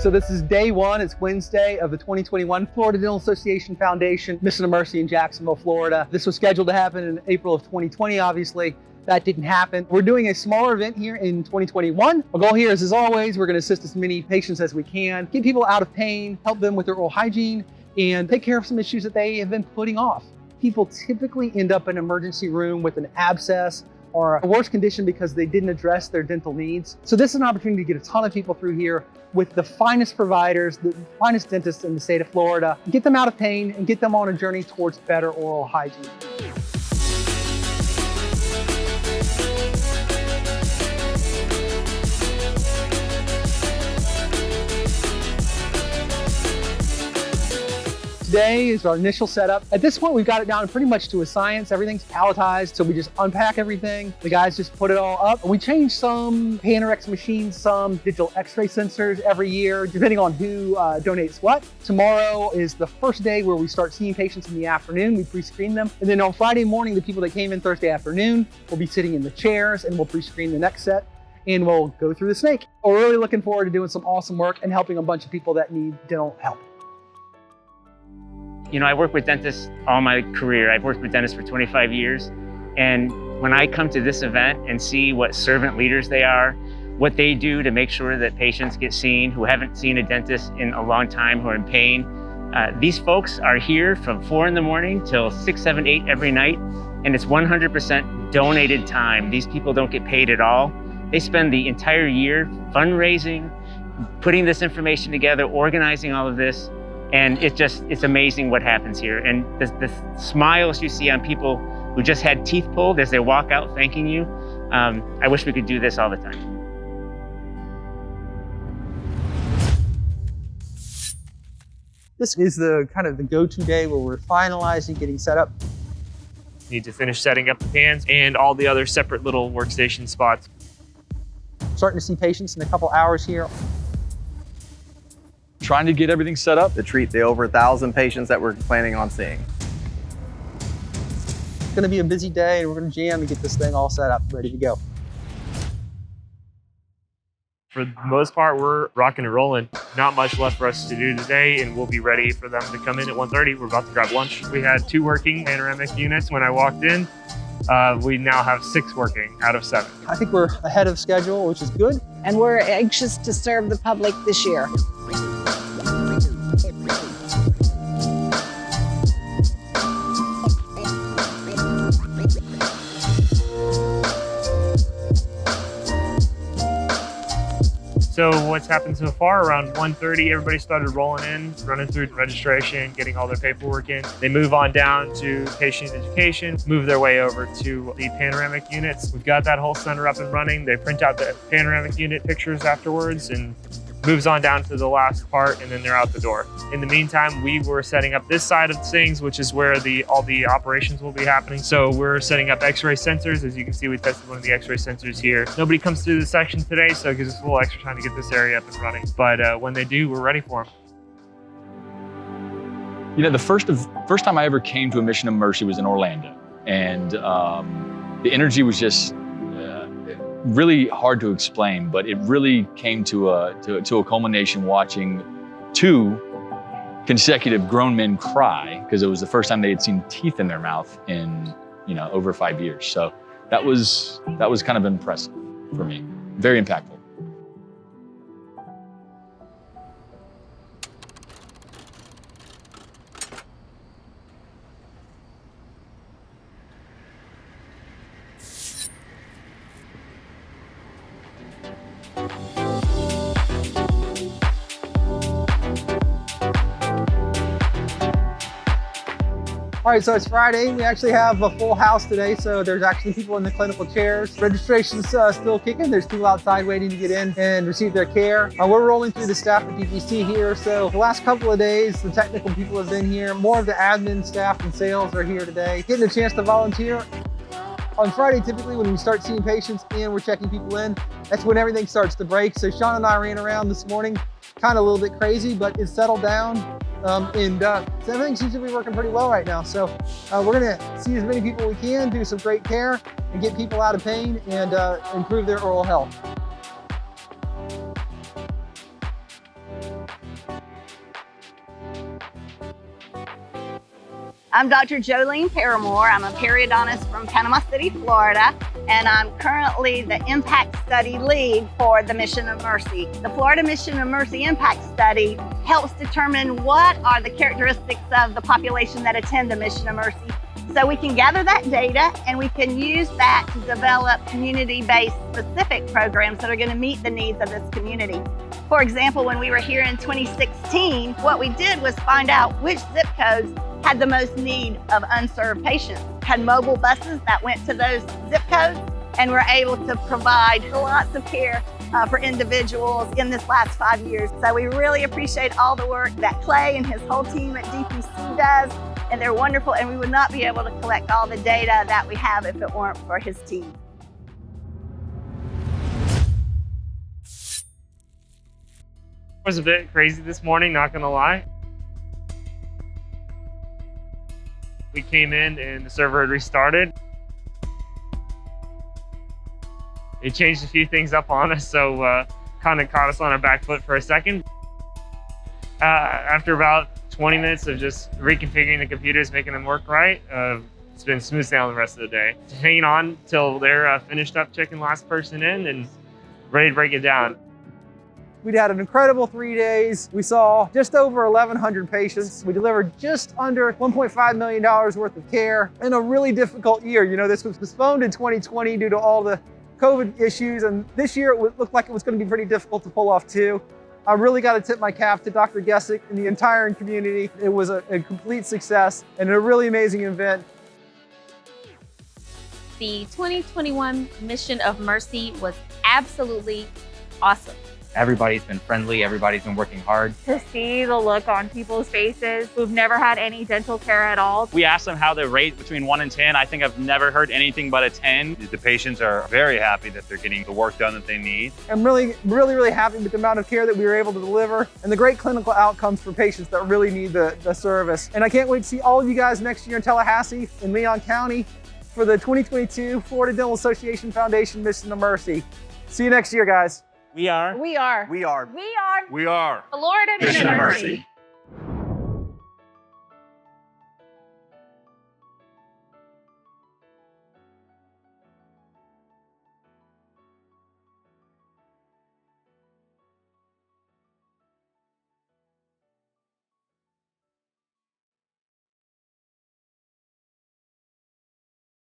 So this is day one, it's Wednesday of the 2021 Florida Dental Association Foundation Mission of Mercy in Jacksonville, Florida. This was scheduled to happen in April of 2020, obviously. That didn't happen. We're doing a smaller event here in 2021. Our goal here is, as always, we're gonna assist as many patients as we can, get people out of pain, help them with their oral hygiene, and take care of some issues that they have been putting off. People typically end up in an emergency room with an abscess or a worse condition because they didn't address their dental needs. So this is an opportunity to get a ton of people through here with the finest providers, the finest dentists in the state of Florida, get them out of pain and get them on a journey towards better oral hygiene. Today is our initial setup. At this point, we've got it down pretty much to a science. Everything's palletized, so we just unpack everything. The guys just put it all up. We change some Panorex machines, some digital x-ray sensors every year, depending on who donates what. Tomorrow is the first day where we start seeing patients in the afternoon. We pre-screen them. And then on Friday morning, the people that came in Thursday afternoon will be sitting in the chairs and we'll pre-screen the next set and we'll go through the snake. We're really looking forward to doing some awesome work and helping a bunch of people that need dental help. You know, I work with dentists all my career. I've worked with dentists for 25 years. And when I come to this event and see what servant leaders they are, what they do to make sure that patients get seen who haven't seen a dentist in a long time, who are in pain, these folks are here from 4 in the morning till 6, 7, 8 every night. And it's 100% donated time. These people don't get paid at all. They spend the entire year fundraising, putting this information together, organizing all of this. And it's amazing what happens here. And the smiles you see on people who just had teeth pulled as they walk out thanking you, I wish we could do this all the time. This is the kind of the go-to day where we're finalizing, getting set up. Need to finish setting up the pans and all the other separate little workstation spots. Starting to see patients in a couple hours here. Trying to get everything set up to treat the over 1,000 patients that we're planning on seeing. It's gonna be a busy day and we're gonna jam and get this thing all set up, ready to go. For the most part, we're rocking and rolling. Not much left for us to do today, and we'll be ready for them to come in at 1:30. We're about to grab lunch. We had 2 working panoramic units when I walked in. We now have 6 working out of 7. I think we're ahead of schedule, which is good. And we're anxious to serve the public this year. So what's happened so far, around 1:30, everybody started rolling in, running through registration, getting all their paperwork in. They move on down to patient education, move their way over to the panoramic units. We've got that whole center up and running. They print out the panoramic unit pictures afterwards and moves on down to the last part, and then they're out the door. In the meantime, we were setting up this side of things, which is where all the operations will be happening. So we're setting up x-ray sensors. As you can see, we tested one of the x-ray sensors here. Nobody comes through the section today, so it gives us a little extra time to get this area up and running. But when they do, we're ready for them. You know, the first time I ever came to a Mission of Mercy was in Orlando. And the energy was just really hard to explain, but it really came to a culmination watching 2 consecutive grown men cry, because it was the first time they had seen teeth in their mouth in, you know, over 5 years. So that was kind of impressive for me, very impactful. All right, so it's Friday. We actually have a full house today, so there's actually people in the clinical chairs. Registration's still kicking. There's people outside waiting to get in and receive their care. We're rolling through the staff at DPC here. So the last couple of days, the technical people have been here. More of the admin staff and sales are here today. Getting a chance to volunteer. On Friday, typically when we start seeing patients and we're checking people in, that's when everything starts to break. So Sean and I ran around this morning, kind of a little bit crazy, but it's settled down. So everything seems to be working pretty well right now. So we're gonna see as many people we can, do some great care, and get people out of pain and improve their oral health. I'm Dr. Jolene Paramore. I'm a periodontist from Panama City, Florida, and I'm currently the Impact Study Lead for the Mission of Mercy. The Florida Mission of Mercy Impact Study helps determine what are the characteristics of the population that attend the Mission of Mercy, so we can gather that data and we can use that to develop community-based specific programs that are going to meet the needs of this community. For example, when we were here in 2016, what we did was find out which zip codes had the most need of unserved patients. Had mobile buses that went to those zip codes and were able to provide lots of care for individuals in this last 5 years. So we really appreciate all the work that Clay and his whole team at DPC does, and they're wonderful, and we would not be able to collect all the data that we have if it weren't for his team. It was a bit crazy this morning, not gonna lie. We came in and the server had restarted. It changed a few things up on us, so kind of caught us on our back foot for a second. After about 20 minutes of just reconfiguring the computers, making them work right, it's been smooth sailing the rest of the day. Hanging on till they're finished up checking last person in and ready to break it down. We'd had an incredible 3 days. We saw just over 1,100 patients. We delivered just under $1.5 million worth of care in a really difficult year. You know, this was postponed in 2020 due to all the COVID issues, and this year it looked like it was going to be pretty difficult to pull off too. I really got to tip my cap to Dr. Gessick and the entire community. It was a complete success and a really amazing event. The 2021 Mission of Mercy was absolutely awesome. Everybody's been friendly, everybody's been working hard. To see the look on people's faces who've never had any dental care at all. We asked them how they rate between 1 and 10. I think I've never heard anything but a 10. The patients are very happy that they're getting the work done that they need. I'm really happy with the amount of care that we were able to deliver and the great clinical outcomes for patients that really need the service. And I can't wait to see all of you guys next year in Tallahasse in Leon County for the 2022 Florida Dental Association Foundation Mission of Mercy. See you next year, guys. We are. We are. We are We are. Florida Mission of Mercy.